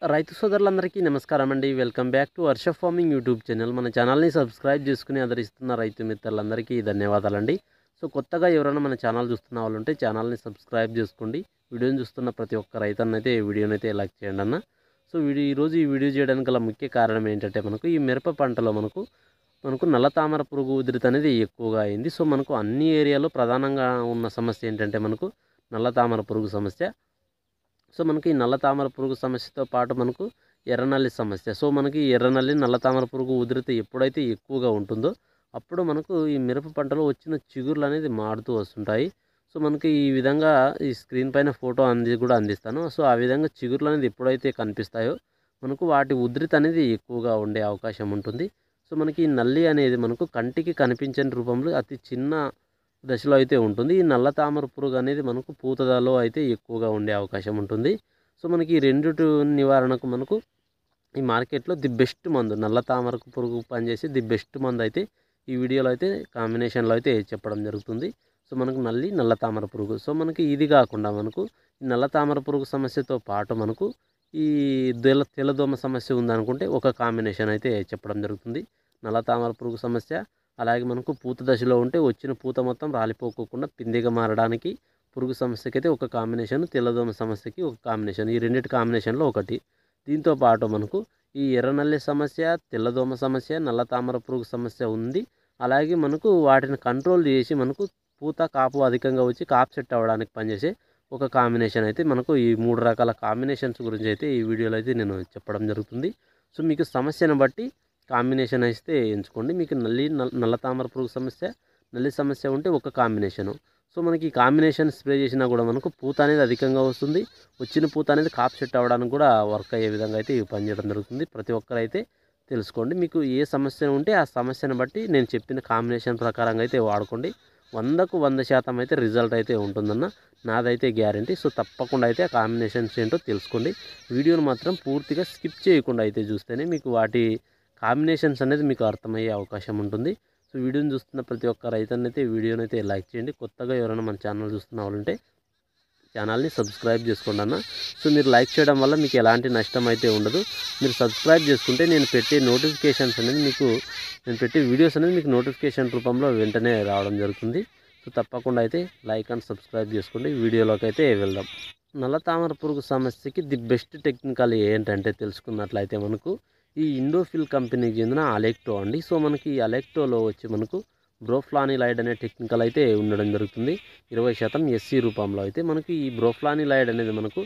రైతు సోదరులందరికీ నమస్కారం అండి. Welcome back to Varsha farming YouTube channel. మన ఛానల్ని సబ్స్క్రైబ్ చేసుకుని ఆదరిస్తున్న రైతు మిత్రులందరికీ ధన్యవాదాలండి. సో కొత్తగా ఎవరైనా మన ఛానల్ చూస్తున్న వాళ్ళు ఉంటే ఛానల్ని సబ్స్క్రైబ్ చేసుకోండి. వీడియోని చూస్తున్న ప్రతి ఒక్క రైతన్నైతే ఈ వీడియోనైతే లైక్ చేయండి అన్న. సో ఈరోజు ఈ వీడియో చేయడానికి గల ముఖ్య కారణం ఏంటంటే మనకు ఈ మిరప పంటలో మనకు నల్ల తామర పురుగు ఉధృతి అనేది ఎక్కువగా అయింది. సో మనకు అన్ని ఏరియాలో ప్రధానంగా ఉన్న సమస్య ఏంటంటే మనకు నల్ల తామర పురుగు సమస్య. సో మనకి ఈ నల్ల తామర పురుగు సమస్యతో పాటు మనకు ఎర్రనల్లి సమస్య. సో మనకి ఎర్రనల్లి నల్ల తామర పురుగు ఉధృతి ఎప్పుడైతే ఎక్కువగా ఉంటుందో అప్పుడు మనకు ఈ మిరప పంటలో వచ్చిన చిగుర్లు అనేది మారుతూ వస్తుంటాయి. సో మనకి ఈ విధంగా ఈ స్క్రీన్ పైన ఫోటో కూడా అందిస్తాను. సో ఆ విధంగా చిగుర్లు అనేది ఎప్పుడైతే కనిపిస్తాయో మనకు వాటి ఉధృతి అనేది ఎక్కువగా ఉండే అవకాశం ఉంటుంది. సో మనకి ఈ నల్లి అనేది మనకు కంటికి కనిపించని రూపంలో అతి చిన్న దశలో అయితే ఉంటుంది. ఈ నల్ల తామర పురుగు అనేది మనకు పూతదలో అయితే ఎక్కువగా ఉండే అవకాశం ఉంటుంది. సో మనకి ఈ రెండిటి నివారణకు మనకు ఈ మార్కెట్లో ది బెస్ట్ మందు నల్ల తామర పురుగు పనిచేసి ది బెస్ట్ మందు అయితే ఈ వీడియోలో అయితే కాంబినేషన్లో అయితే చెప్పడం జరుగుతుంది. సో మనకు నల్ల తామర పురుగు. సో మనకి ఇది కాకుండా మనకు ఈ నల్ల తామర పురుగు సమస్యతో పాటు మనకు ఈ తెల్లదోమ సమస్య ఉందనుకుంటే ఒక కాంబినేషన్ అయితే చెప్పడం జరుగుతుంది. నల్ల తామర పురుగు సమస్య, అలాగే మనకు పూత దశలో ఉంటే వచ్చిన పూత మొత్తం రాలిపోకోకుండా పిందెగా మారడానికి పురుగు సమస్యకి అయితే ఒక కాంబినేషన్, తెల్లదోమ సమస్యకి ఒక కాంబినేషన్, ఈ రెండింటి కాంబినేషన్లో ఒకటి. దీంతో పాటు మనకు ఈ ఎర్రనల్లి సమస్య, తెల్లదోమ సమస్య, నల్ల తామర పురుగు సమస్య ఉంది. అలాగే మనకు వాటిని కంట్రోల్ చేసి మనకు పూత కాపు అధికంగా వచ్చి కాపు సెట్ అవ్వడానికి పనిచేసే ఒక కాంబినేషన్ అయితే మనకు ఈ 3 రకాల కాంబినేషన్స్ గురించి అయితే ఈ వీడియోలో అయితే నేను చెప్పడం జరుగుతుంది. సో మీకు సమస్యను బట్టి కాంబినేషన్ అయితే ఎంచుకోండి. మీకు నల్ల తామర పురుగు సమస్య, నల్లి సమస్య ఉంటే ఒక కాంబినేషను. సో మనకి ఈ కాంబినేషన్ స్ప్రే చేసినా కూడా మనకు పూత అనేది అధికంగా వస్తుంది. వచ్చిన పూత అనేది కాపు సెట్ అవ్వడానికి కూడా వర్క్ అయ్యే విధంగా అయితే ఇవి పనిచేయడం జరుగుతుంది. ప్రతి ఒక్కరైతే తెలుసుకోండి. మీకు ఏ సమస్య ఉంటే ఆ సమస్యను బట్టి నేను చెప్పిన కాంబినేషన్ ప్రకారంగా అయితే వాడుకోండి. 100కు 100% అయితే రిజల్ట్ అయితే ఉంటుందన్న నాదైతే గ్యారంటీ. సో తప్పకుండా అయితే ఆ కాంబినేషన్స్ ఏంటో తెలుసుకోండి. వీడియోను మాత్రం పూర్తిగా స్కిప్ చేయకుండా అయితే చూస్తేనే మీకు వాటి కాంబినేషన్స్ అనేది మీకు అర్థమయ్యే అవకాశం ఉంటుంది. సో వీడియోని చూస్తున్న ప్రతి ఒక్క రైతన్నైతే వీడియోని అయితే లైక్ చేయండి. కొత్తగా ఎవరైనా మన ఛానల్ చూస్తున్న వాళ్ళంటే ఛానల్ని సబ్స్క్రైబ్ చేసుకోండి అన్న. సో మీరు లైక్ చేయడం వల్ల మీకు ఎలాంటి నష్టం అయితే ఉండదు. మీరు సబ్స్క్రైబ్ చేసుకుంటే నేను పెట్టే నోటిఫికేషన్స్ అనేది నేను పెట్టే వీడియోస్ అనేది మీకు నోటిఫికేషన్ రూపంలో వెంటనే రావడం జరుగుతుంది. సో తప్పకుండా అయితే లైక్ అండ్ సబ్స్క్రైబ్ చేసుకోండి. వీడియోలోకి అయితే వెళ్దాం. నల్ల తామర పురుగు సమస్యకి ది బెస్ట్ టెక్నికల్ ఏంటంటే తెలుసుకున్నట్లయితే మనకు ఈ ఇండోఫిల్ కంపెనీకి చెందిన అలెక్టో అండి. సో మనకి ఈ అలెక్టోలో వచ్చి మనకు బ్రోఫ్లానిలైడ్ అనే టెక్నికల్ అయితే ఉండడం జరుగుతుంది. 20% ఎస్సీ రూపంలో అయితే మనకి ఈ బ్రోఫ్లానిలైడ్ అనేది మనకు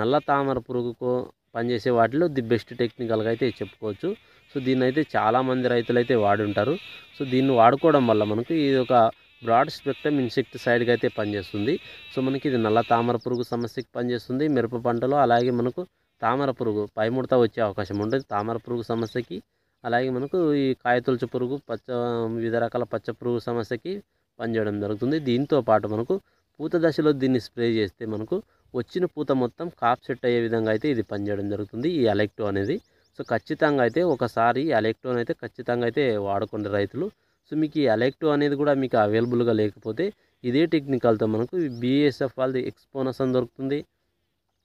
నల్ల తామర పురుగుకు పనిచేసే వాటిలో ది బెస్ట్ టెక్నికల్గా అయితే చెప్పుకోవచ్చు. సో దీన్ని అయితే చాలామంది రైతులు అయితే వాడి ఉంటారు. సో దీన్ని వాడుకోవడం వల్ల మనకు ఇది ఒక బ్రాడ్ స్పెక్ట్రమ్ ఇన్సెక్టిసైడ్గా అయితే పనిచేస్తుంది. సో మనకి ఇది నల్ల తామర పురుగు సమస్యకి పనిచేస్తుంది మిరప పంటలో. అలాగే మనకు తామర పురుగు పైముడత వచ్చే అవకాశం ఉంటుంది తామర పురుగు సమస్యకి. అలాగే మనకు ఈ కాయతొలుచు పురుగు, వివిధ రకాల పచ్చ పురుగు సమస్యకి పనిచేయడం జరుగుతుంది. దీంతో పాటు మనకు పూత దశలో దీన్ని స్ప్రే చేస్తే మనకు వచ్చిన పూత మొత్తం కాప్ సెట్ అయ్యే విధంగా అయితే ఇది పనిచేయడం జరుగుతుంది ఈ అలెక్టో అనేది. సో ఖచ్చితంగా అయితే ఒకసారి ఈ అలెక్టోని అయితే ఖచ్చితంగా అయితే వాడుకోండి రైతులు. సో మీకు ఈ అలెక్టో అనేది కూడా మీకు అవైలబుల్గా లేకపోతే ఇదే టెక్నికల్తో మనకు BASF వాళ్ళది ఎక్స్బోనస్ అని దొరుకుతుంది.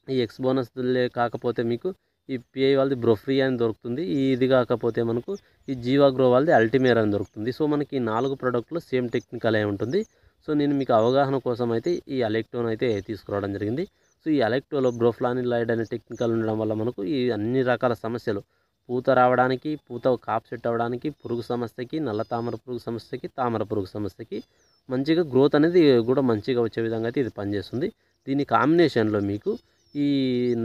ఈ ఎక్స్బోనస్ కాకపోతే మీకు ఈ PI వాళ్ళది బ్రోఫ్రీ అని దొరుకుతుంది. ఇది కాకపోతే మనకు ఈ జీవాగ్రో వాళ్ళది అల్టిమేర్ అని దొరుకుతుంది. సో మనకి 4 ప్రోడక్ట్లో సేమ్ టెక్నికల్ అయి ఉంటుంది. సో నేను మీకు అవగాహన కోసం అయితే ఈ అలెక్టోని అయితే తీసుకురావడం జరిగింది. సో ఈ అలెక్టోలో బ్రోఫ్లానిలైడ్ అనే టెక్నికల్ ఉండడం వల్ల మనకు ఈ అన్ని రకాల సమస్యలు పూత రావడానికి, పూత కాప్ సెట్ అవ్వడానికి, పురుగు సమస్యకి, నల్ల తామర పురుగు సమస్యకి, తామర పురుగు సమస్యకి మంచిగా గ్రోత్ అనేది కూడా మంచిగా వచ్చే విధంగా అయితే ఇది పనిచేస్తుంది. దీని కాంబినేషన్లో మీకు ఈ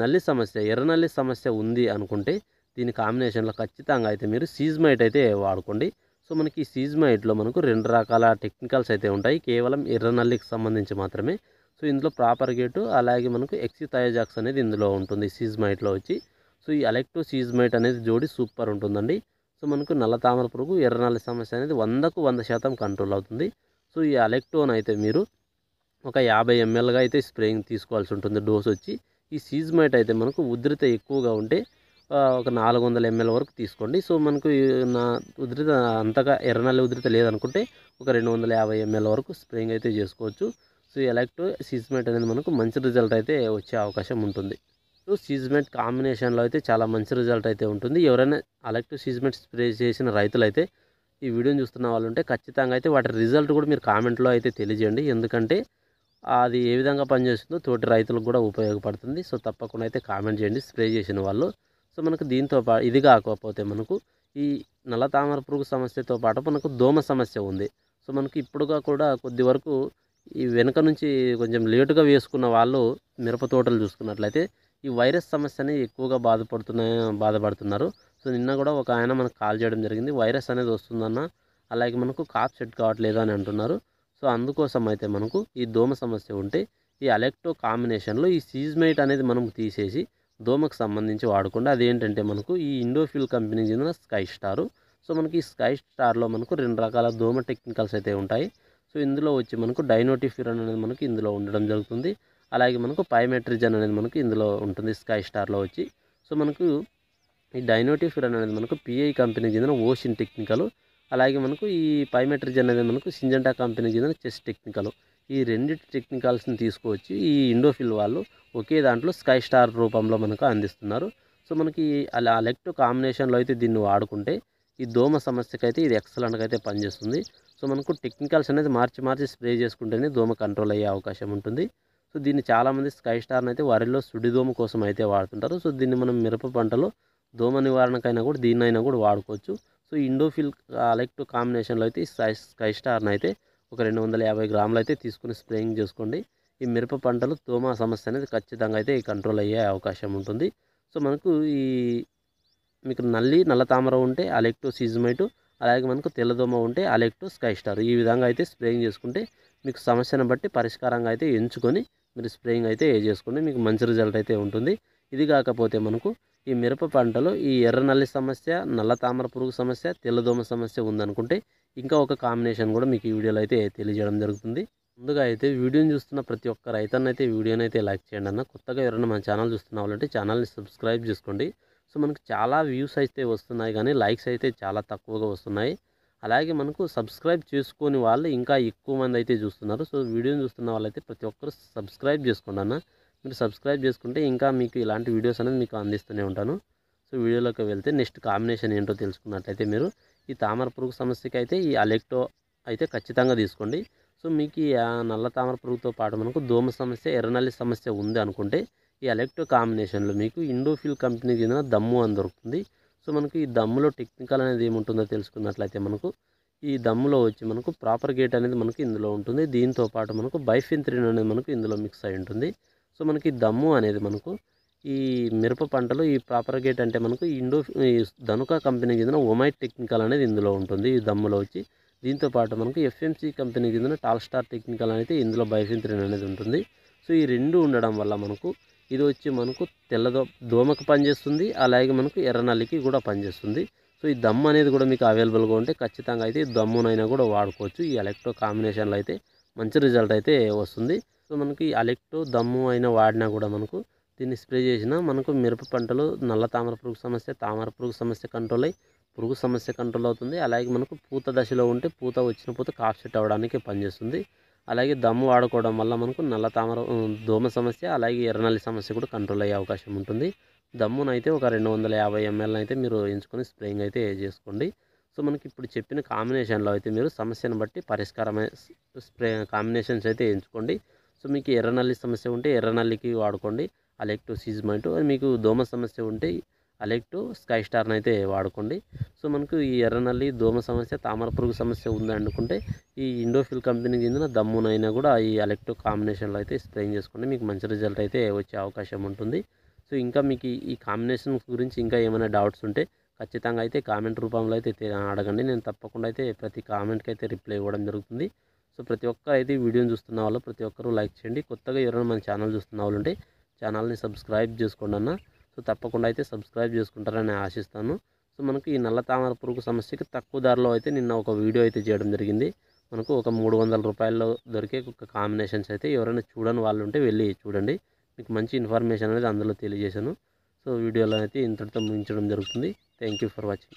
నల్లి సమస్య, ఎర్రనల్లి సమస్య ఉంది అనుకుంటే దీని కాంబినేషన్లో ఖచ్చితంగా అయితే మీరు సీజ్మైట్ అయితే వాడుకోండి. సో మనకి ఈ సీజ్మైట్లో మనకు 2 రకాల టెక్నికల్స్ అయితే ఉంటాయి కేవలం ఎర్రనల్లికి సంబంధించి మాత్రమే. సో ఇందులో ప్రాపర్ గేటు, అలాగే మనకు ఎక్సిథయోజాక్స్ అనేది ఇందులో ఉంటుంది సీజ్మైట్లో వచ్చి. సో ఈ అలెక్టో సీజ్మైట్ అనేది జోడి సూపర్ ఉంటుందండి. సో మనకు నల్ల తామర పురుగు, ఎర్రనల్లి సమస్య అనేది 100కు 100% కంట్రోల్ అవుతుంది. సో ఈ అలెక్టోన్ అయితే మీరు ఒక 50 mlగా అయితే స్ప్రేయింగ్ తీసుకోవాల్సి ఉంటుంది డోస్ వచ్చి. ఈ సీజ్మైట్ అయితే మనకు ఉధృత ఎక్కువగా ఉంటే ఒక 400 ml వరకు తీసుకోండి. సో మనకు నా ఉధృత అంతగా ఎర్రనల్లి ఉధృత లేదనుకుంటే ఒక 250 ml వరకు స్ప్రేయింగ్ అయితే చేసుకోవచ్చు. సో ఈ అలెక్టో సీజ్మైట్ అనేది మనకు మంచి రిజల్ట్ అయితే వచ్చే అవకాశం ఉంటుంది. అలెక్టు సీజ్మెంట్ కాంబినేషన్లో అయితే చాలా మంచి రిజల్ట్ అయితే ఉంటుంది. ఎవరైనా అలెక్టు సీజ్మెంట్ స్ప్రే చేసిన రైతులైతే ఈ వీడియోని చూస్తున్న వాళ్ళు ఉంటే ఖచ్చితంగా అయితే వాటి రిజల్ట్ కూడా మీరు కామెంట్లో అయితే తెలియజేయండి. ఎందుకంటే అది ఏ విధంగా పనిచేస్తుందో తోటి రైతులకు కూడా ఉపయోగపడుతుంది. సో తప్పకుండా అయితే కామెంట్ చేయండి స్ప్రే చేసిన వాళ్ళు. సో మనకు దీంతో ఇది కాకపోతే మనకు ఈ నల్ల తామర పురుగు సమస్యతో పాటు మనకు దోమ సమస్య ఉంది. సో మనకి ఇప్పుడుగా కూడా కొద్ది వరకు ఈ వెనక నుంచి కొంచెం లేటుగా వేసుకున్న వాళ్ళు మిరప తోటలు చూసుకున్నట్లయితే ఈ వైరస్ సమస్యని ఎక్కువగా బాధపడుతున్నారు. సో నిన్న కూడా ఒక ఆయన మనకు కాల్ చేయడం జరిగింది. వైరస్ అనేది వస్తుందన్న, అలాగే మనకు కాప్ సెట్ కావట్లేదు అని అంటున్నారు. సో అందుకోసం అయితే మనకు ఈ దోమ సమస్య ఉంటే ఈ అలెక్టో కాంబినేషన్లో ఈ సీజ్మైట్ అనేది మనం తీసేసి దోమకు సంబంధించి వాడుకోండి. అదేంటంటే మనకు ఈ ఇండోఫిల్ కంపెనీకి చెందిన స్కై స్టార్. సో మనకి ఈ స్కై స్టార్లో మనకు 2 రకాల దోమ టెక్నికల్స్ అయితే ఉంటాయి. సో ఇందులో వచ్చి మనకు డైనోటిఫ్యూరన్ అనేది మనకు ఇందులో ఉండడం జరుగుతుంది. అలాగే మనకు పైమెట్రిజన్ అనేది మనకు ఇందులో ఉంటుంది స్కై స్టార్లో వచ్చి. సో మనకు ఈ డైనోటిఫ్యూరన్ అనేది మనకు పిఐ కంపెనీకి చెందిన ఓషన్ టెక్నికల్. అలాగే మనకు ఈ పైమెట్రిజన్ అనేది మనకు సింజెంటా కంపెనీకి చెందిన చెస్ టెక్నికల్. ఈ రెండింటి టెక్నికల్స్ని తీసుకువచ్చి ఈ ఇండోఫిల్ వాళ్ళు ఒకే దాంట్లో స్కై స్టార్ రూపంలో మనకు అందిస్తున్నారు. సో మనకి అలా అలెక్టో కాంబినేషన్లో అయితే దీన్ని వాడుకుంటే ఈ దోమ సమస్యకైతే ఇది ఎక్సలెంట్గా అయితే పనిచేస్తుంది. సో మనకు టెక్నికల్స్ అనేది మార్చి స్ప్రే చేసుకుంటేనే దోమ కంట్రోల్ అయ్యే అవకాశం ఉంటుంది. సో దీన్ని చాలామంది స్కై స్టార్ని అయితే వరిలో సుడిదోమ కోసం అయితే వాడుతుంటారు. సో దీన్ని మనం మిరప పంటలో దోమ నివారణకైనా కూడా దీన్నైనా కూడా వాడుకోవచ్చు. సో ఇండోఫిల్ అలెక్టో కాంబినేషన్లో అయితే ఈ స్కై స్టార్ని అయితే ఒక 250 గ్రాములు అయితే తీసుకుని స్ప్రేయింగ్ చేసుకోండి. ఈ మిరప పంటలు దోమ సమస్య అనేది ఖచ్చితంగా అయితే కంట్రోల్ అయ్యే అవకాశం ఉంటుంది. సో మనకు ఈ మీకు నల్ల తామర ఉంటే అలెక్టో సీజ్మైట్, అలాగే మనకు తెల్లదోమ ఉంటే అలెక్టో స్కై స్టార్. ఈ విధంగా అయితే స్ప్రేయింగ్ చేసుకుంటే మీకు సమస్యను బట్టి పరిష్కారంగా అయితే ఎంచుకొని మీరు స్ప్రేయింగ్ అయితే చేసుకోండి. మీకు మంచి రిజల్ట్ అయితే ఉంటుంది. ఇది కాకపోతే మనకు ఈ మిరప పంటలో ఈ ఎర్ర నల్లి సమస్య, నల్ల తామర పురుగు సమస్య, తెల్లదోమ సమస్య ఉందనుకుంటే ఇంకా ఒక కాంబినేషన్ కూడా మీకు ఈ వీడియోలో అయితే తెలియజేయడం జరుగుతుంది. ముందుగా అయితే వీడియోని చూస్తున్న ప్రతి ఒక్క రైతన్న అయితే వీడియోని అయితే లైక్ చేయండి అన్న. కొత్తగా ఎవరైనా మన ఛానల్ చూస్తున్న వాళ్ళంటే ఛానల్ని సబ్స్క్రైబ్ చేసుకోండి. సో మనకు చాలా వ్యూస్ అయితే వస్తున్నాయి కానీ లైక్స్ అయితే చాలా తక్కువగా వస్తున్నాయి. అలాగే మనకు సబ్స్క్రైబ్ చేసుకొని వాళ్ళు ఇంకా ఎక్కువ మంది అయితే చూస్తున్నారు. సో వీడియోని చూస్తున్న వాళ్ళైతే ప్రతి ఒక్కరు సబ్స్క్రైబ్ చేసుకోండి అన్న. మీరు సబ్స్క్రైబ్ చేసుకుంటే ఇంకా మీకు ఇలాంటి వీడియోస్ అనేది మీకు అందిస్తూనే ఉంటాను. సో వీడియోలోకి వెళ్తే నెక్స్ట్ కాంబినేషన్ ఏంటో తెలుసుకున్నట్లయితే మీరు ఈ తామర పురుగు సమస్యకి అయితే ఈ అలెక్టో అయితే ఖచ్చితంగా తీసుకోండి. సో మీకు ఈ నల్ల తామర పురుగుతో పాటు మనకు దోమ సమస్య, ఎర్రనల్లి సమస్య ఉంది అనుకుంటే ఈ అలెక్టో కాంబినేషన్లో మీకు ఇండోఫిల్ కంపెనీకి చెందిన దమ్ము అని దొరుకుతుంది. సో మనకి ఈ దమ్ములో టెక్నికల్ అనేది ఏముంటుందో తెలుసుకున్నట్లయితే మనకు ఈ దమ్ములో వచ్చి మనకు ప్రాపర్ గేట్ అనేది మనకు ఇందులో ఉంటుంది. దీంతో పాటు మనకు బైఫెంత్రిన్ అనేది మనకు ఇందులో మిక్స్ అయి ఉంటుంది. సో మనకి దమ్ము అనేది మనకు ఈ మిరప పంటలో ఈ ప్రాపర్ గేట్ అంటే మనకు ఈ ధనుకా కంపెనీకి చెందిన ఒమైట్ టెక్నికల్ అనేది ఇందులో ఉంటుంది ఈ దమ్ములో వచ్చి. దీంతో పాటు మనకు ఎఫ్ఎంసి కంపెనీకి చెందిన టాల్ స్టార్ టెక్నికల్ అనేది ఇందులో బైఫెంత్రిన్ అనేది ఉంటుంది. సో ఈ రెండు ఉండడం వల్ల మనకు ఇది వచ్చి మనకు దోమకు పనిచేస్తుంది, అలాగే మనకు ఎర్రనల్లికి కూడా పనిచేస్తుంది. సో ఈ దమ్ము అనేది కూడా మీకు అవైలబుల్గా ఉంటే ఖచ్చితంగా అయితే ఈ దమ్మునైనా కూడా వాడుకోవచ్చు. ఈ అలెక్టో కాంబినేషన్లో అయితే మంచి రిజల్ట్ అయితే వస్తుంది. సో మనకి అలెక్టో దమ్ము అయినా వాడినా కూడా మనకు దీన్ని స్ప్రే చేసినా మనకు మిరప పంటలో నల్ల తామర పురుగు సమస్య, తామర పురుగు సమస్య కంట్రోల్ అయ్యి పురుగు సమస్య కంట్రోల్ అవుతుంది. అలాగే మనకు పూత దశలో ఉంటే పూత వచ్చిన పూత కాప్ సెట్ అవ్వడానికి పనిచేస్తుంది. అలాగే దమ్ము వాడుకోవడం వల్ల మనకు నల్ల తామర దోమ సమస్య, అలాగే ఎర్రనల్లి సమస్య కూడా కంట్రోల్ అయ్యే అవకాశం ఉంటుంది. దమ్మునైతే ఒక 250 ml అయితే మీరు ఎంచుకొని స్ప్రేయింగ్ అయితే చేసుకోండి. సో మనకి ఇప్పుడు చెప్పిన కాంబినేషన్లో అయితే మీరు సమస్యను బట్టి పరిష్కారమైన స్ప్రే కాంబినేషన్స్ అయితే ఎంచుకోండి. సో మీకు ఎర్రనల్లి సమస్య ఉంటే ఎర్రనల్లికి వాడుకోండి అలెక్టో సీజ్మైట్. మీకు దోమ సమస్య ఉంటే అలెక్టో స్కై స్టార్ని అయితే వాడుకోండి. సో మనకు ఈ ఎర్రనల్లి, దోమ సమస్య, తామర పురుగు సమస్య ఉందనుకుంటే ఈ ఇండోఫిల్ కంపెనీకి చెందిన దమ్మునైనా కూడా ఈ అలెక్టో కాంబినేషన్లో అయితే స్ప్రేయింగ్ చేసుకోండి. మీకు మంచి రిజల్ట్ అయితే వచ్చే అవకాశం ఉంటుంది. సో ఇంకా మీకు ఈ కాంబినేషన్ గురించి ఇంకా ఏమైనా డౌట్స్ ఉంటే ఖచ్చితంగా అయితే కామెంట్ రూపంలో అయితే అడగండి. నేను తప్పకుండా అయితే ప్రతి కామెంట్కి అయితే రిప్లై ఇవ్వడం జరుగుతుంది. సో ప్రతి ఒక్కరు అయితే వీడియోని చూస్తున్న వాళ్ళు ప్రతి ఒక్కరూ లైక్ చేయండి. కొత్తగా ఎవరైనా మన ఛానల్ చూస్తున్న వాళ్ళు ఉంటే ఛానల్ని సబ్స్క్రైబ్ చేసుకోండి అన్న. సో తప్పకుండా అయితే సబ్స్క్రైబ్ చేసుకుంటారని ఆశిస్తాను. సో మనకు ఈ నల్ల తామర పురుగు సమస్యకి తక్కువ ధరలో అయితే నిన్న ఒక వీడియో అయితే చేయడం జరిగింది. మనకు ఒక 300 రూపాయల్లో దొరికే ఒక కాంబినేషన్స్ అయితే ఎవరైనా చూడని వాళ్ళు ఉంటే వెళ్ళి చూడండి. మీకు మంచి ఇన్ఫర్మేషన్ అనేది అందులో తెలియజేశాను. సో వీడియోలో అయితే ఇంతటితో ముగించడం జరుగుతుంది. Thank you for watching.